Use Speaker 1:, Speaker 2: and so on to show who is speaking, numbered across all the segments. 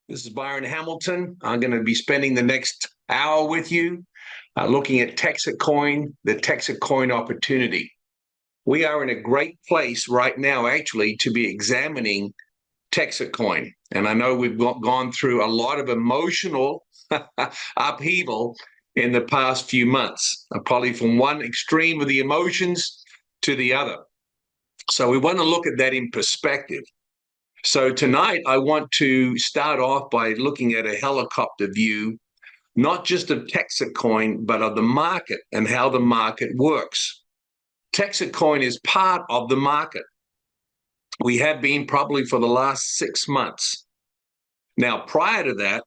Speaker 1: This is Byron Hamilton. I'm going to be spending the next hour with you looking at texitcoin, the texitcoin opportunity. We are in a great place right now, actually, to be examining texitcoin. And I know we've gone through a lot of emotional upheaval in the past few months, probably from one extreme of the emotions to the other. So we want to look at that in perspective. So tonight, I want to start off by looking at a helicopter view, not just of texitcoin, but of the market and how the market works. Texitcoin is part of the market. We have been probably for the last 6 months. Now, prior to that,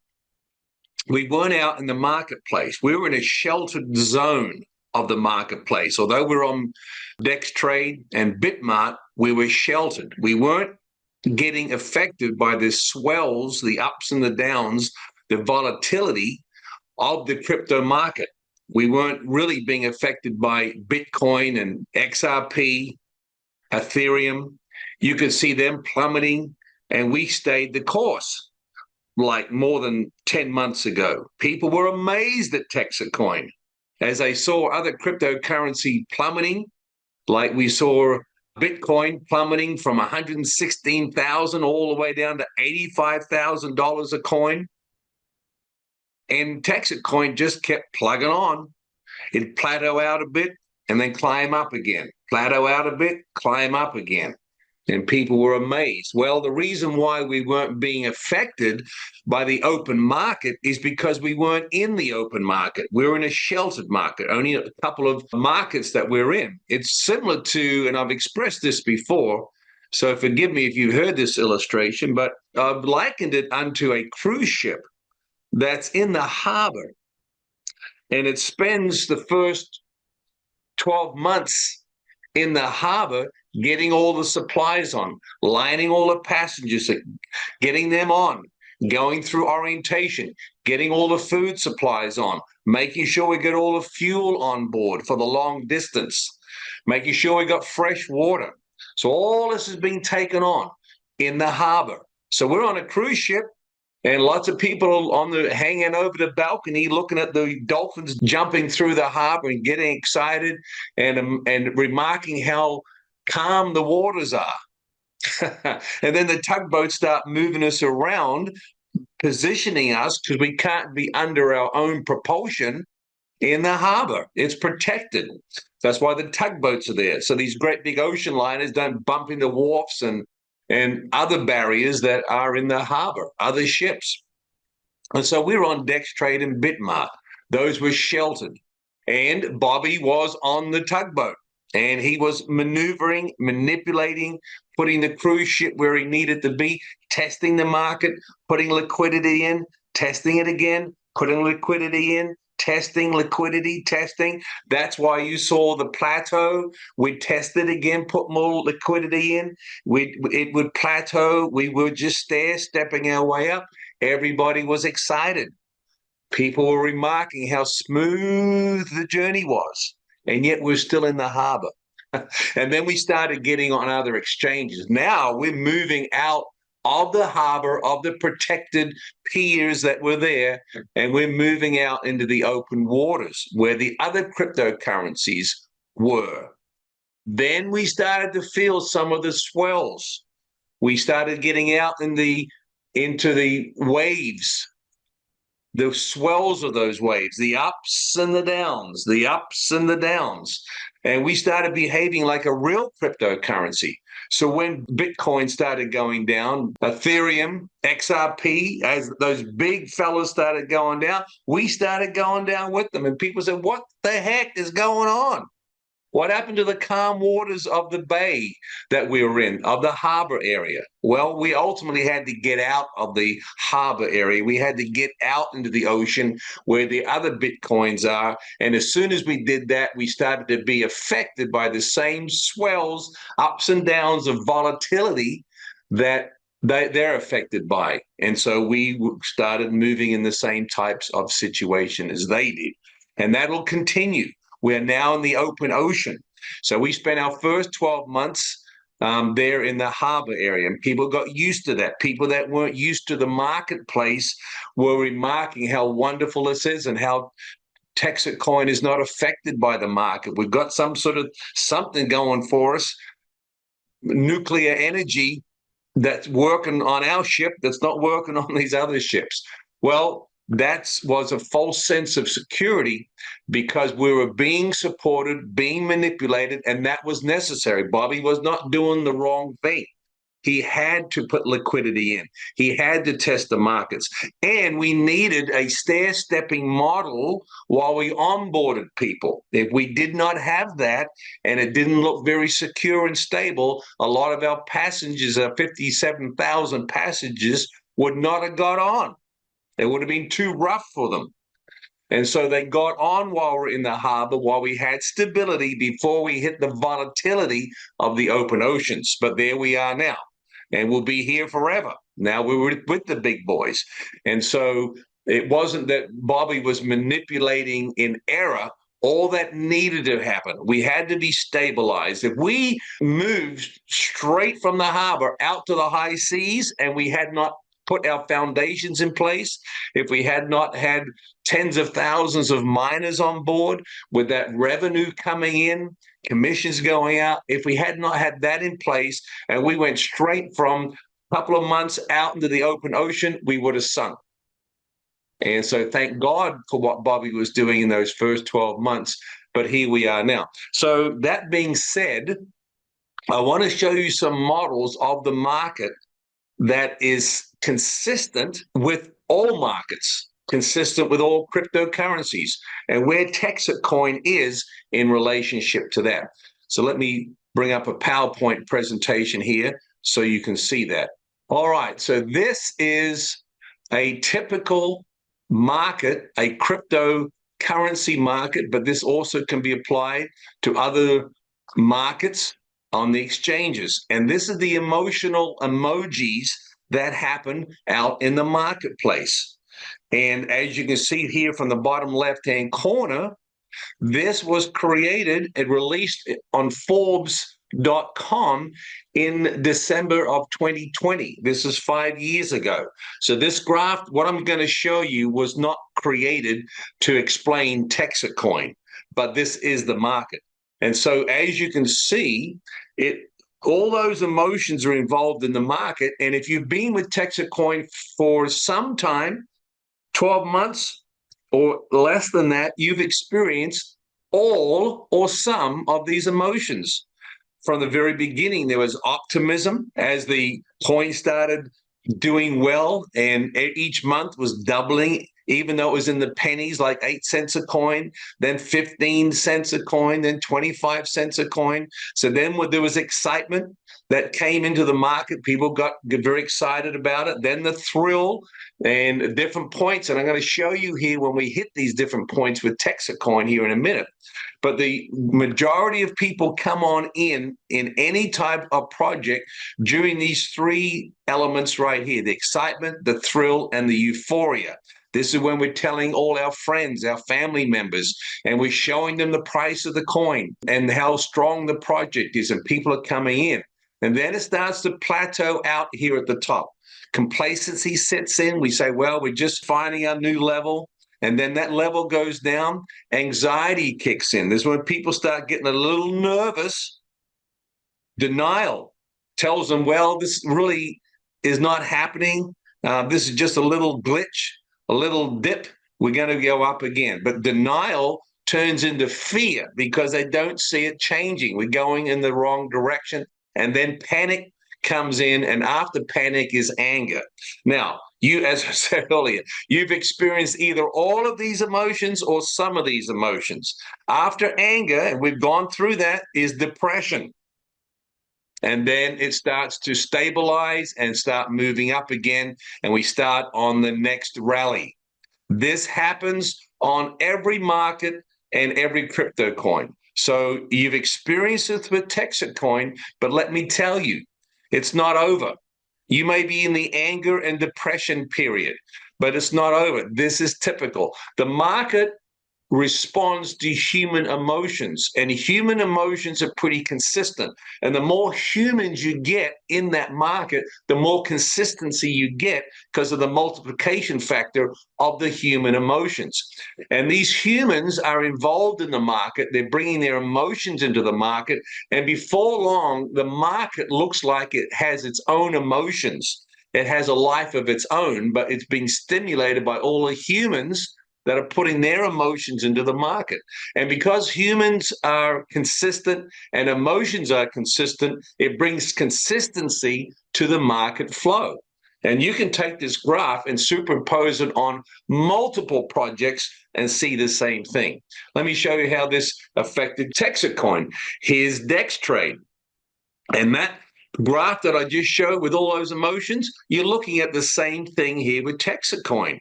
Speaker 1: we weren't out in the marketplace. We were in a sheltered zone of the marketplace. Although we're on DexTrade and Bitmart, we were sheltered. We weren't getting affected by the swells, the ups and the downs, the volatility of the crypto market. We weren't really being affected by Bitcoin and XRP, Ethereum. You could see them plummeting, and we stayed the course like more than 10 months ago. People were amazed at texitcoin as they saw other cryptocurrency plummeting, like we saw Bitcoin plummeting from 116,000 all the way down to $85,000 a coin. And texitcoin just kept plugging on. It'd plateau out a bit and then climb up again. Plateau out a bit, climb up again. And people were amazed. Well, the reason why we weren't being affected by the open market is because we weren't in the open market. We're in a sheltered market, only a couple of markets that we're in. It's similar to, and I've expressed this before, so forgive me if you've heard this illustration, but I've likened it unto a cruise ship that's in the harbor. And it spends the first 12 months in the harbor getting all the supplies on, lining all the passengers, getting them on, going through orientation, getting all the food supplies on, making sure we get all the fuel on board for the long distance, making sure we got fresh water. So all this is being taken on in the harbor. So we're on a cruise ship, and lots of people hanging over the balcony, looking at the dolphins jumping through the harbor and getting excited and remarking how calm the waters are. And then the tugboats start moving us around, positioning us because we can't be under our own propulsion in the harbor. It's protected. That's why the tugboats are there. So these great big ocean liners don't bump into wharfs and other barriers that are in the harbor, other ships. And so we were on DexTrade and Bitmart. Those were sheltered. And Bobby was on the tugboat. And he was maneuvering, manipulating, putting the cruise ship where he needed to be, testing the market, putting liquidity in, testing it again, putting liquidity in, testing, liquidity, testing. That's why you saw the plateau. We tested again, put more liquidity in. It would plateau. We would just stepping our way up. Everybody was excited. People were remarking how smooth the journey was. And yet we're still in the harbor. And then we started getting on other exchanges. Now we're moving out of the harbor, of the protected piers that were there, and we're moving out into the open waters where the other cryptocurrencies were. Then we started to feel some of the swells. We started getting out into the waves, the swells of those waves, the ups and the downs, the ups and the downs. And we started behaving like a real cryptocurrency. So when Bitcoin started going down, Ethereum, XRP, as those big fellas started going down, we started going down with them. And people said, what the heck is going on? What happened to the calm waters of the bay that we were in, of the harbor area? Well, we ultimately had to get out of the harbor area. We had to get out into the ocean where the other Bitcoins are. And as soon as we did that, we started to be affected by the same swells, ups and downs of volatility that they're affected by. And so we started moving in the same types of situation as they did. And that'll continue. We're now in the open ocean. So we spent our first 12 months there in the harbor area. And people got used to that. People that weren't used to the marketplace were remarking how wonderful this is and how texitcoin is not affected by the market. We've got some sort of something going for us, nuclear energy that's working on our ship that's not working on these other ships. Well, that was a false sense of security because we were being supported, being manipulated, and that was necessary. Bobby was not doing the wrong thing. He had to put liquidity in. He had to test the markets. And we needed a stair-stepping model while we onboarded people. If we did not have that and it didn't look very secure and stable, a lot of our passengers, our 57,000 passengers, would not have got on. It would have been too rough for them. And so they got on while we're in the harbor, while we had stability before we hit the volatility of the open oceans. But there we are now, and we'll be here forever. Now we're with the big boys. And so it wasn't that Bobby was manipulating in error. All that needed to happen, we had to be stabilized. If we moved straight from the harbor out to the high seas and we had not put our foundations in place, if we had not had tens of thousands of miners on board with that revenue coming in, commissions going out, if we had not had that in place and we went straight from a couple of months out into the open ocean, we would have sunk. And so thank God for what Bobby was doing in those first 12 months, but here we are now. So that being said, I want to show you some models of the market that is consistent with all markets, consistent with all cryptocurrencies, and where texitcoin is in relationship to that. So let me bring up a PowerPoint presentation here so you can see that. All right, so this is a typical market, a cryptocurrency market, but this also can be applied to other markets on the exchanges. And this is the emotional emojis that happen out in the marketplace. And as you can see here from the bottom left-hand corner, this was created and released on Forbes.com in December of 2020. This is 5 years ago. So this graph, what I'm going to show you, was not created to explain texitcoin, but this is the market. And so as you can see, all those emotions are involved in the market. And if you've been with texitcoin for some time, 12 months or less than that, you've experienced all or some of these emotions. From the very beginning, there was optimism as the coin started doing well, and each month was doubling, even though it was in the pennies, like 8 cents a coin, then 15 cents a coin, then 25 cents a coin. So then when there was excitement that came into the market, people got very excited about it. Then the thrill and different points. And I'm going to show you here when we hit these different points with texitcoin here in a minute. But the majority of people come on in any type of project during these three elements right here: the excitement, the thrill, and the euphoria. This is when we're telling all our friends, our family members, and we're showing them the price of the coin and how strong the project is, and people are coming in. And then it starts to plateau out here at the top. Complacency sets in. We say, well, we're just finding our new level. And then that level goes down. Anxiety kicks in. This is when people start getting a little nervous. Denial tells them, well, this really is not happening. This is just a little glitch, a little dip. We're going to go up again. But denial turns into fear because they don't see it changing. We're going in the wrong direction. And then panic comes in, and after panic is anger. Now, you, as I said earlier, you've experienced either all of these emotions or some of these emotions. After anger, and we've gone through that, is depression. And then it starts to stabilize and start moving up again, and we start on the next rally. This happens on every market and every crypto coin. So you've experienced it with texitcoin, but let me tell you, it's not over. You may be in the anger and depression period, but it's not over. This is typical. The market responds to human emotions, and human emotions are pretty consistent. And the more humans you get in that market, the more consistency you get because of the multiplication factor of the human emotions. And these humans are involved in the market. They're bringing their emotions into the market. And before long, the market looks like it has its own emotions. It has a life of its own, but it's being stimulated by all the humans that are putting their emotions into the market. And because humans are consistent and emotions are consistent, it brings consistency to the market flow. And you can take this graph and superimpose it on multiple projects and see the same thing. Let me show you how this affected texitcoin. Here's DexTrade. And that graph that I just showed with all those emotions, you're looking at the same thing here with texitcoin.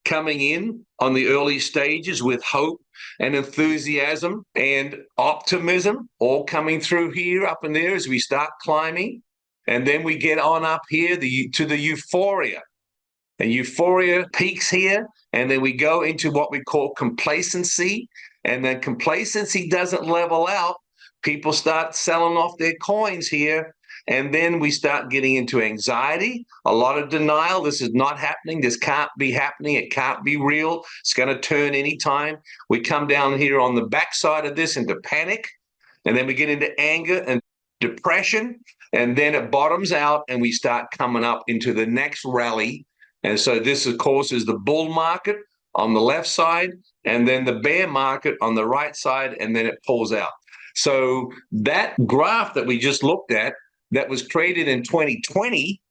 Speaker 1: Coming in on the early stages with hope and enthusiasm and optimism, all coming through here up in there as we start climbing. And then we get on up here to the euphoria. And euphoria peaks here, and then we go into what we call complacency. And then complacency doesn't level out. People start selling off their coins here. And then we start getting into anxiety, a lot of denial. This is not happening. This can't be happening. It can't be real. It's going to turn anytime. We come down here on the backside of this into panic, and then we get into anger and depression, and then it bottoms out, and we start coming up into the next rally. And so this, of course, is the bull market on the left side, and then the bear market on the right side, and then it pulls out. So that graph that we just looked at, that was created in 2020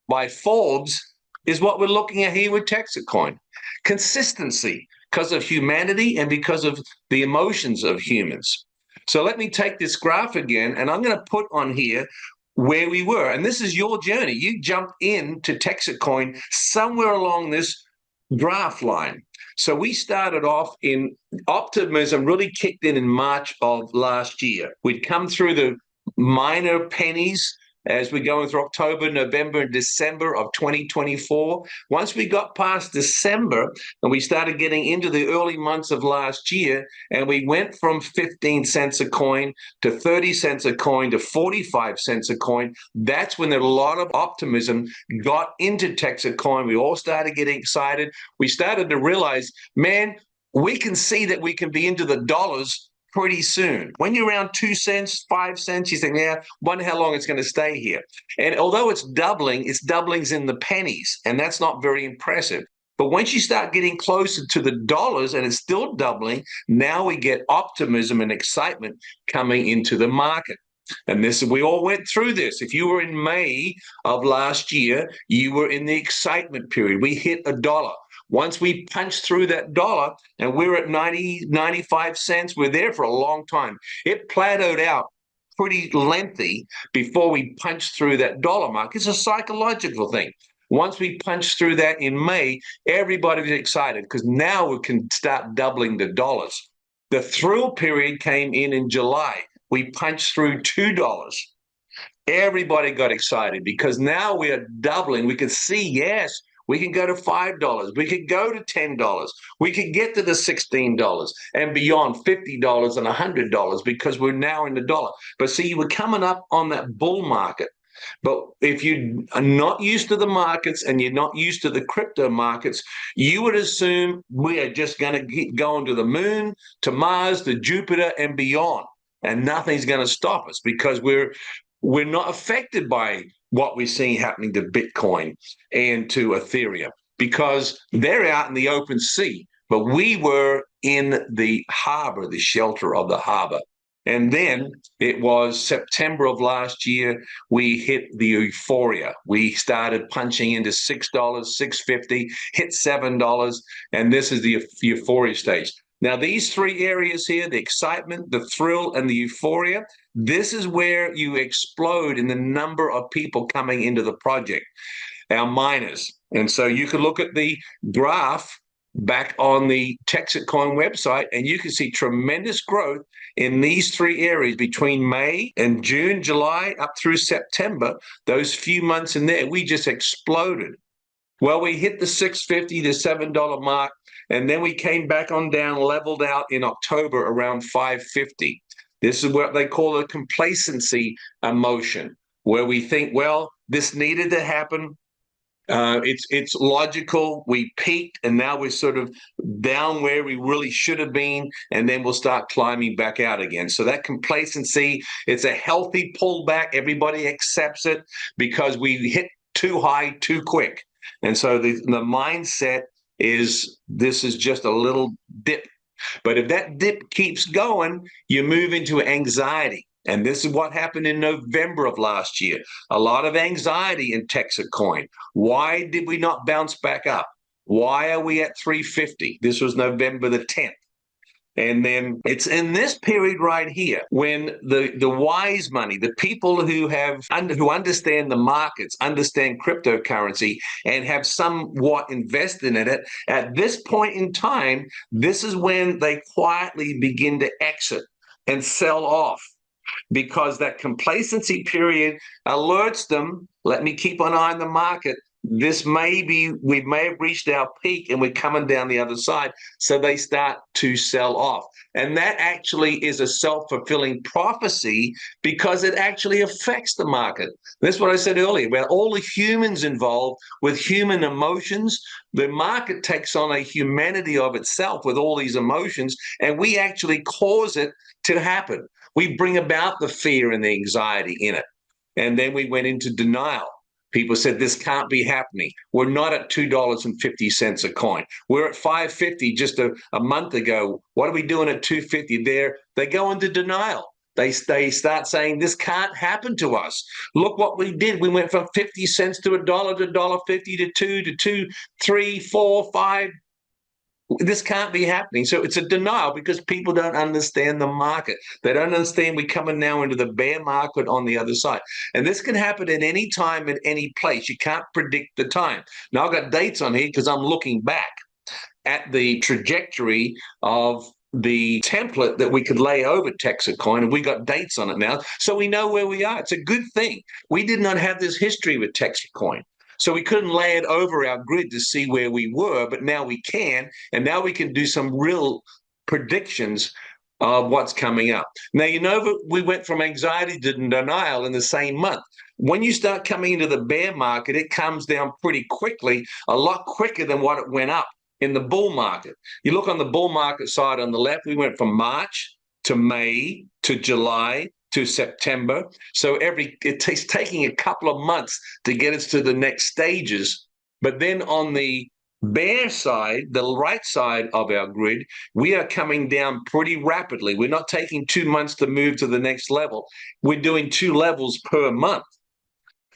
Speaker 1: by Forbes, is what we're looking at here with texitcoin. Consistency because of humanity and because of the emotions of humans. So let me take this graph again, and I'm going to put on here where we were. And this is your journey. You jumped into texitcoin somewhere along this graph line. So we started off in optimism, really kicked in March of last year. We'd come through the minor pennies as we're going through October, November, and December of 2024. Once we got past December and we started getting into the early months of last year, and we went from 15 cents a coin to 30 cents a coin to 45 cents a coin, that's when a lot of optimism got into texitcoin. We all started getting excited. We started to realize, man, we can see that we can be into the dollars pretty soon. When you're around 2 cents, 5 cents, you think, yeah, wonder how long it's going to stay here. And although it's doublings in the pennies, and that's not very impressive. But once you start getting closer to the dollars and it's still doubling, now we get optimism and excitement coming into the market. And this, we all went through this. If you were in May of last year, you were in the excitement period. We hit $1. Once we punched through that dollar and we're at 90, 95 cents, we're there for a long time. It plateaued out pretty lengthy before we punched through that dollar mark. It's a psychological thing. Once we punched through that in May, everybody was excited because now we can start doubling the dollars. The thrill period came in July. We punched through $2. Everybody got excited because now we are doubling. We could see, yes, we can go to $5. We could go to $10. We could get to the $16 and beyond, $50 and $100 because we're now in the dollar. But see, we're coming up on that bull market. But if you are not used to the markets and you're not used to the crypto markets, you would assume we are just going to keep going to the moon, to Mars, to Jupiter, and beyond. And nothing's going to stop us because we're not affected by what we're seeing happening to Bitcoin and to Ethereum because they're out in the open sea, but we were in the harbor, the shelter of the harbor. And then it was September of last year, we hit the euphoria. We started punching into $6, $6.50, hit $7, and this is the euphoria stage. Now, these three areas here, the excitement, the thrill, and the euphoria, this is where you explode in the number of people coming into the project, our miners. And so you can look at the graph back on the texitcoin website, and you can see tremendous growth in these three areas between May and June, July, up through September. Those few months in there, we just exploded. Well, we hit the 650 to $7 mark, and then we came back on down, leveled out in October around 550. This is what they call a complacency emotion, where we think, well, this needed to happen. It's logical. We peaked, and now we're sort of down where we really should have been, and then we'll start climbing back out again. So that complacency, it's a healthy pullback. Everybody accepts it because we hit too high too quick. And so the mindset is this is just a little dip. But if that dip keeps going, you move into anxiety. And this is what happened in November of last year. A lot of anxiety in texitcoin. Why did we not bounce back up? Why are we at 350? This was November the 10th. And then it's in this period right here when the wise money, the people who understand the markets, understand cryptocurrency, and have somewhat invested in it, at this point in time, this is when they quietly begin to exit and sell off, because that complacency period alerts them, let me keep an eye on the market. We may have reached our peak and we're coming down the other side. So they start to sell off. And that actually is a self-fulfilling prophecy because it actually affects the market. That's what I said earlier, about all the humans involved with human emotions. The market takes on a humanity of itself with all these emotions, and we actually cause it to happen. We bring about the fear and the anxiety in it. And then we went into denial. People said, this can't be happening. We're not at $2.50 a coin. We're at $5.50 just a month ago. What are we doing at $2.50? They go into denial. They start saying, this can't happen to us. Look what we did. We went from 50 cents to $1 to $1.50 to 2 to 2, 3, 4, 5. This can't be happening. So it's a denial because people don't understand the market. They don't understand we're coming now into the bear market on the other side. And this can happen at any time, at any place. You can't predict the time. Now, I've got dates on here because I'm looking back at the trajectory of the template that we could lay over texitcoin, and we got dates on it now. So we know where we are. It's a good thing. We did not have this history with texitcoin. So we couldn't lay it over our grid to see where we were, but now we can, and now we can do some real predictions of what's coming up. Now, we went from anxiety to denial in the same month. When you start coming into the bear market, it comes down pretty quickly, a lot quicker than what it went up in the bull market. You look on the bull market side on the left, we went from March to May to July to September. So it's taking a couple of months to get us to the next stages. But then on the bear side, the right side of our grid, we are coming down pretty rapidly. We're not taking 2 months to move to the next level. We're doing 2 levels per month.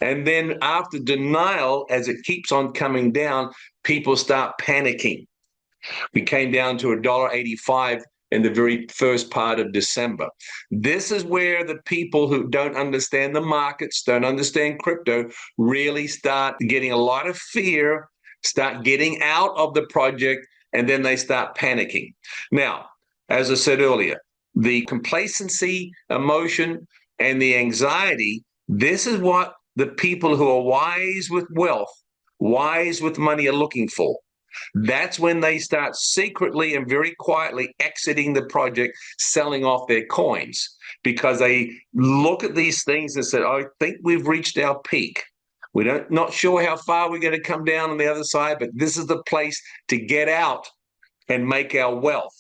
Speaker 1: And then after denial, as it keeps on coming down, people start panicking. We came down to $1.85 in the very first part of December. This is where the people who don't understand the markets, don't understand crypto, really start getting a lot of fear, start getting out of the project, and then they start panicking. Now, as I said earlier, the complacency emotion and the anxiety, this is what the people who are wise with wealth, wise with money are looking for. That's when they start secretly and very quietly exiting the project, selling off their coins, because they look at these things and say, I think we've reached our peak. We're not sure how far we're going to come down on the other side, but this is the place to get out and make our wealth.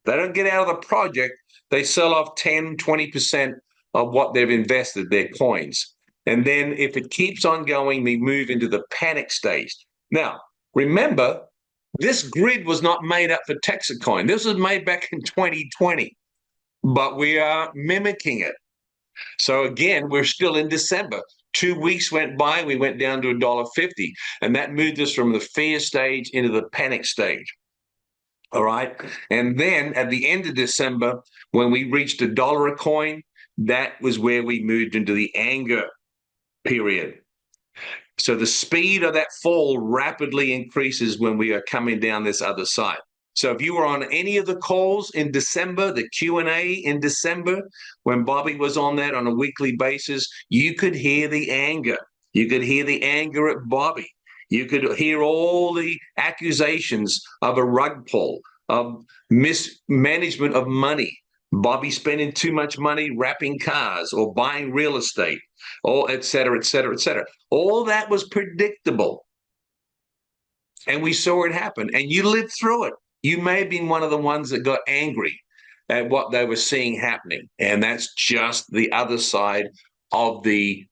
Speaker 1: They don't get out of the project. They sell off 10, 20% of what they've invested, their coins. And then if it keeps on going, we move into the panic stage. Now, remember, this grid was not made up for texitcoin. This was made back in 2020, but we are mimicking it. So again, we're still in December. 2 weeks went by, we went down to $1.50, and that moved us from the fear stage into the panic stage. All right. And then at the end of December, when we reached $1 a coin, that was where we moved into the anger period. So the speed of that fall rapidly increases when we are coming down this other side. So if you were on any of the calls in December, the Q&A in December, when Bobby was on that on a weekly basis, you could hear the anger. You could hear the anger at Bobby. You could hear all the accusations of a rug pull, of mismanagement of money, Bobby spending too much money wrapping cars or buying real estate, or et cetera, et cetera, et cetera. All that was predictable. And we saw it happen. And you lived through it. You may have been one of the ones that got angry at what they were seeing happening. And that's just the other side of the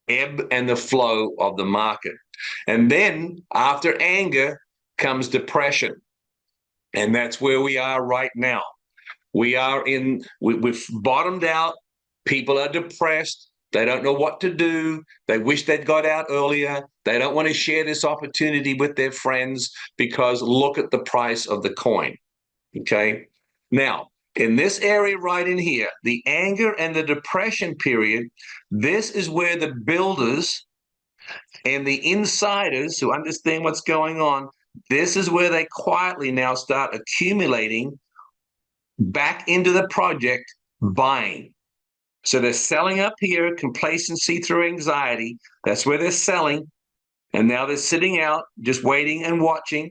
Speaker 1: ebb and the flow of the market. And then after anger comes depression. And that's where we are right now. We've bottomed out. People are depressed. They don't know what to do. They wish they'd got out earlier. They don't want to share this opportunity with their friends because look at the price of the coin. Okay. Now, in this area right in here, the anger and the depression period, this is where the builders and the insiders who understand what's going on, this is where they quietly now start accumulating back into the project, buying. So they're selling up here, complacency through anxiety. That's where they're selling. And now they're sitting out, just waiting and watching,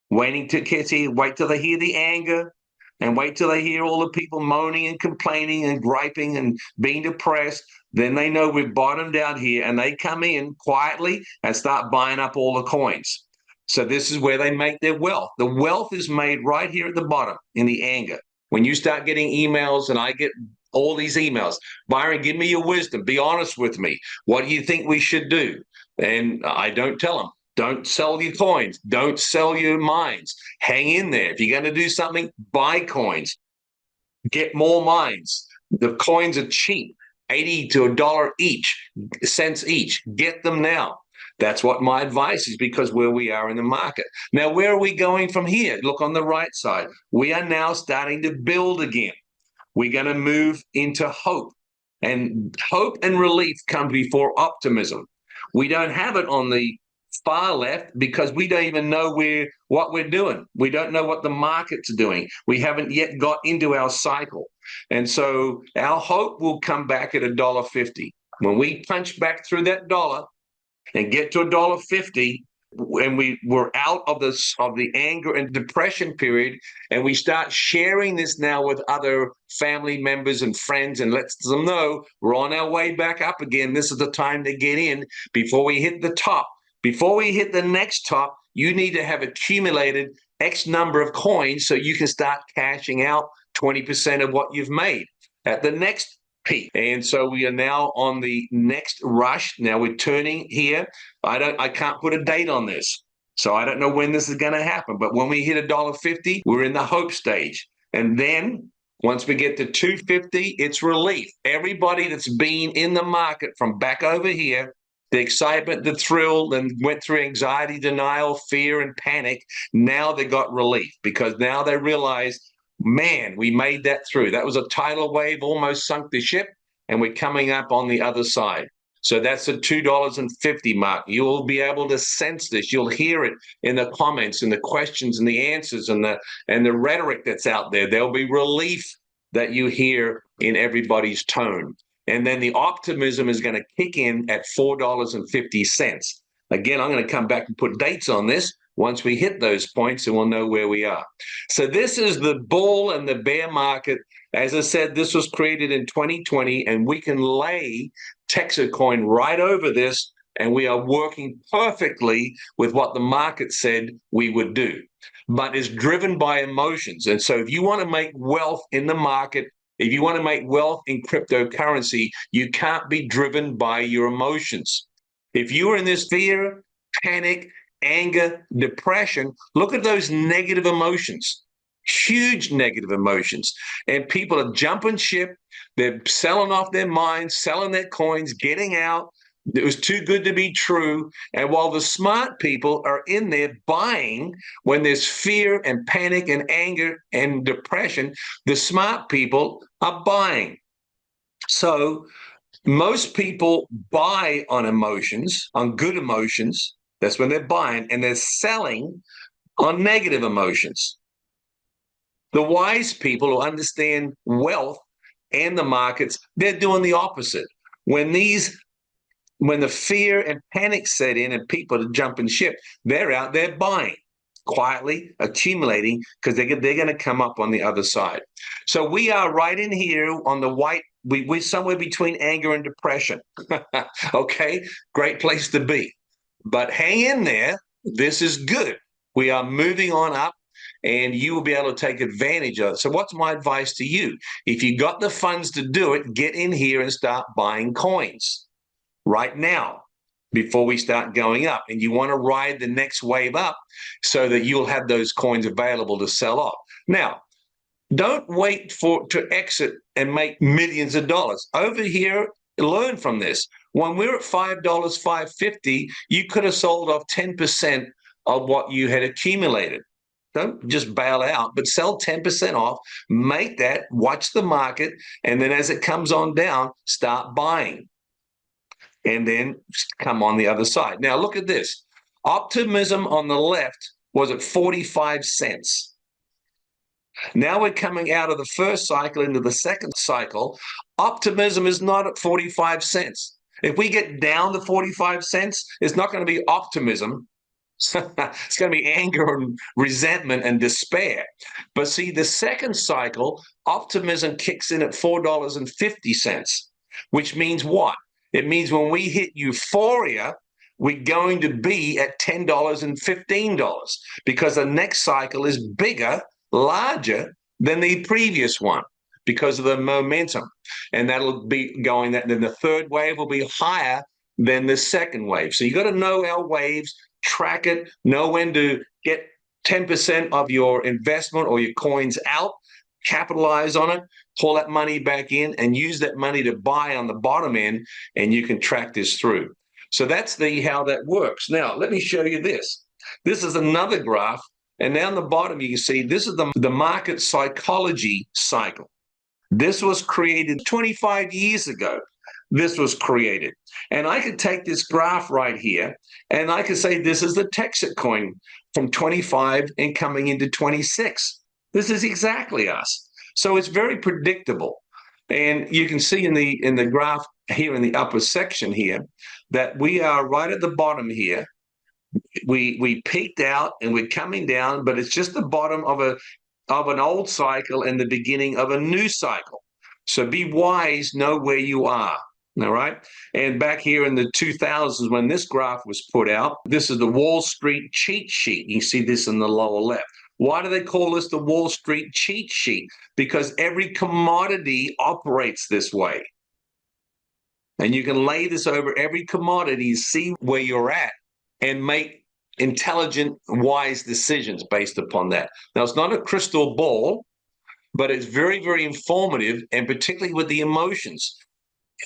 Speaker 1: waiting to see, wait till they hear the anger and wait till they hear all the people moaning and complaining and griping and being depressed. Then they know we've bottomed out here and they come in quietly and start buying up all the coins. So this is where they make their wealth. The wealth is made right here at the bottom in the anger. When you start getting emails, and I get all these emails, Byron, give me your wisdom. Be honest with me. What do you think we should do? And I don't tell them. Don't sell your coins. Don't sell your mines. Hang in there. If you're going to do something, buy coins. Get more mines. The coins are cheap, 80 to $1 cents each. Get them now. That's what my advice is, because where we are in the market. Now, where are we going from here? Look on the right side. We are now starting to build again. We're going to move into hope. And hope and relief come before optimism. We don't have it on the far left because we don't even know what we're doing. We don't know what the market's doing. We haven't yet got into our cycle. And so our hope will come back at $1.50. When we punch back through that dollar and get to $1.50, and we're out of the anger and depression period, and we start sharing this now with other family members and friends and lets them know we're on our way back up again. This is the time to get in before we hit the top. Before we hit the next top, you need to have accumulated X number of coins so you can start cashing out 20% of what you've made at the next peak. And so we are now on the next rush. Now we're turning here. I can't put a date on this, so I don't know when this is going to happen. But when we hit $1.50, we're in the hope stage. And then once we get to $2.50, it's relief. Everybody that's been in the market from back over here, the excitement, the thrill, and went through anxiety, denial, fear, and panic, now they got relief because now they realize, man, we made that through. That was a tidal wave, almost sunk the ship, and we're coming up on the other side. So that's the $2.50 mark. You'll be able to sense this. You'll hear it in the comments and the questions and the answers and the rhetoric that's out there. There'll be relief that you hear in everybody's tone. And then the optimism is going to kick in at $4.50. Again, I'm going to come back and put dates on this once we hit those points, and we'll know where we are. So this is the bull and the bear market. As I said, this was created in 2020, and we can lay texitcoin right over this, and we are working perfectly with what the market said we would do. But it's driven by emotions. And so if you want to make wealth in the market, if you want to make wealth in cryptocurrency, you can't be driven by your emotions. If you are in this fear, panic, anger, depression, look at those negative emotions, huge negative emotions. And people are jumping ship. They're selling off their minds, selling their coins, getting out. It was too good to be true. And while the smart people are in there buying when there's fear and panic and anger and depression, the smart people are buying. So most people buy on emotions, on good emotions. That's when they're buying, and they're selling on negative emotions. The wise people who understand wealth and the markets, they're doing the opposite. When these when the fear and panic set in and people are jumping ship, they're out there buying, quietly accumulating, because they're going to come up on the other side. So we are right in here on the white. We're somewhere between anger and depression. Okay, great place to be. But hang in there. This is good. We are moving on up, and you will be able to take advantage of it. So what's my advice to you? If you got the funds to do it, get in here and start buying coins right now before we start going up. And you want to ride the next wave up so that you'll have those coins available to sell off. Now, don't wait to exit and make millions of dollars. Over here, learn from this. When we're at $5, $5.50, you could have sold off 10% of what you had accumulated. Don't just bail out, but sell 10% off, make that, watch the market, and then as it comes on down, start buying. And then come on the other side. Now, look at this. Optimism on the left was at 45 cents. Now we're coming out of the first cycle into the second cycle. Optimism is not at 45 cents. If we get down to 45 cents, it's not going to be optimism. It's going to be anger and resentment and despair. But see, the second cycle, optimism kicks in at $4.50, which means what? It means when we hit euphoria, we're going to be at $10 and $15 because the next cycle is bigger, larger than the previous one because of the momentum. And that'll be going that. Then the third wave will be higher than the second wave. So you got to know our waves, track it, know when to get 10% of your investment or your coins out, capitalize on it, pull that money back in, and use that money to buy on the bottom end, and you can track this through. So that's how that works. Now, let me show you this. This is another graph, and down the bottom you can see this is the market psychology cycle. This was created 25 years ago. This was created. And I could take this graph right here, and I could say this is the texitcoin from 25 and coming into 26. This is exactly us. So it's very predictable. And you can see in the graph here in the upper section here that we are right at the bottom here. We peaked out and we're coming down, but it's just the bottom of an old cycle and the beginning of a new cycle. So be wise, know where you are. All right. And back here in the 2000s, when this graph was put out, this is the Wall Street cheat sheet. You see this in the lower left. Why do they call this the Wall Street cheat sheet? Because every commodity operates this way. And you can lay this over every commodity, see where you're at, and make intelligent, wise decisions based upon that. Now, it's not a crystal ball, but it's very, very informative, and particularly with the emotions.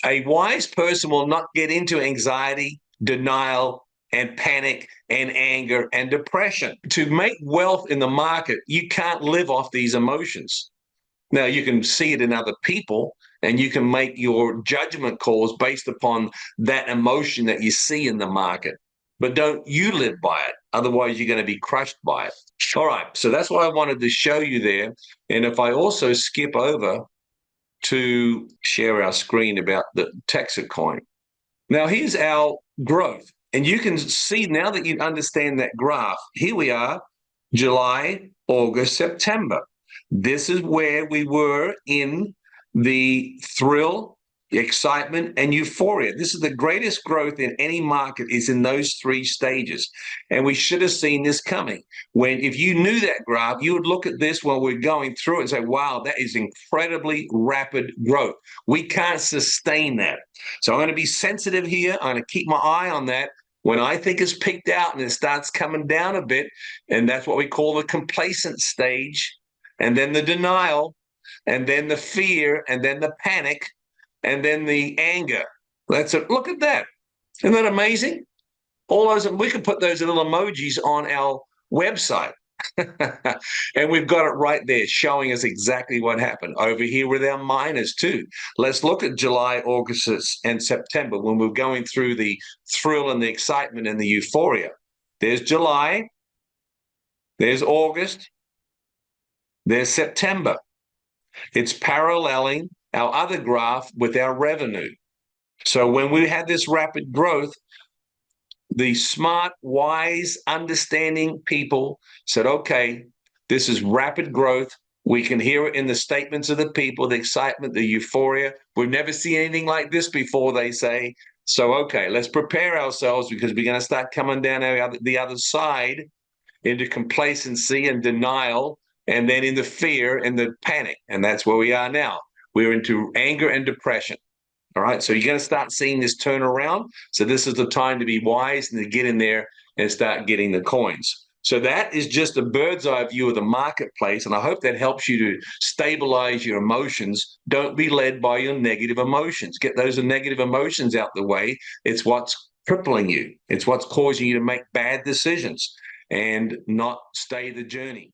Speaker 1: A wise person will not get into anxiety, denial, and panic and anger and depression. To make wealth in the market, you can't live off these emotions. Now, you can see it in other people, and you can make your judgment calls based upon that emotion that you see in the market. But don't you live by it. Otherwise, you're going to be crushed by it. All right, so that's what I wanted to show you there. And if I also skip over to share our screen about the texitcoin. Now, here's our growth. And you can see now that you understand that graph, here we are, July, August, September. This is where we were in the thrill, excitement, and euphoria. This is the greatest growth in any market is in those three stages. And we should have seen this coming. If you knew that graph, you would look at this while we're going through it and say, wow, that is incredibly rapid growth. We can't sustain that. So I'm going to be sensitive here. I'm going to keep my eye on that. When I think it's peaked out and it starts coming down a bit, and that's what we call the complacent stage, and then the denial, and then the fear, and then the panic, and then the anger. That's it. Look at that. Isn't that amazing? All those, we could put those little emojis on our website. And we've got it right there showing us exactly what happened. Over here with our miners too. Let's look at July, August, and September when we're going through the thrill and the excitement and the euphoria. There's July. There's August. There's September. It's paralleling our other graph with our revenue. So when we had this rapid growth, the smart, wise, understanding people said, okay, this is rapid growth. We can hear it in the statements of the people, the excitement, the euphoria. We've never seen anything like this before, they say. So, okay, let's prepare ourselves because we're going to start coming down the other side into complacency and denial, and then into fear and the panic. And that's where we are now. We're into anger and depression. All right. So you're going to start seeing this turn around. So this is the time to be wise and to get in there and start getting the coins. So that is just a bird's eye view of the marketplace. And I hope that helps you to stabilize your emotions. Don't be led by your negative emotions. Get those negative emotions out the way. It's what's crippling you. It's what's causing you to make bad decisions and not stay the journey.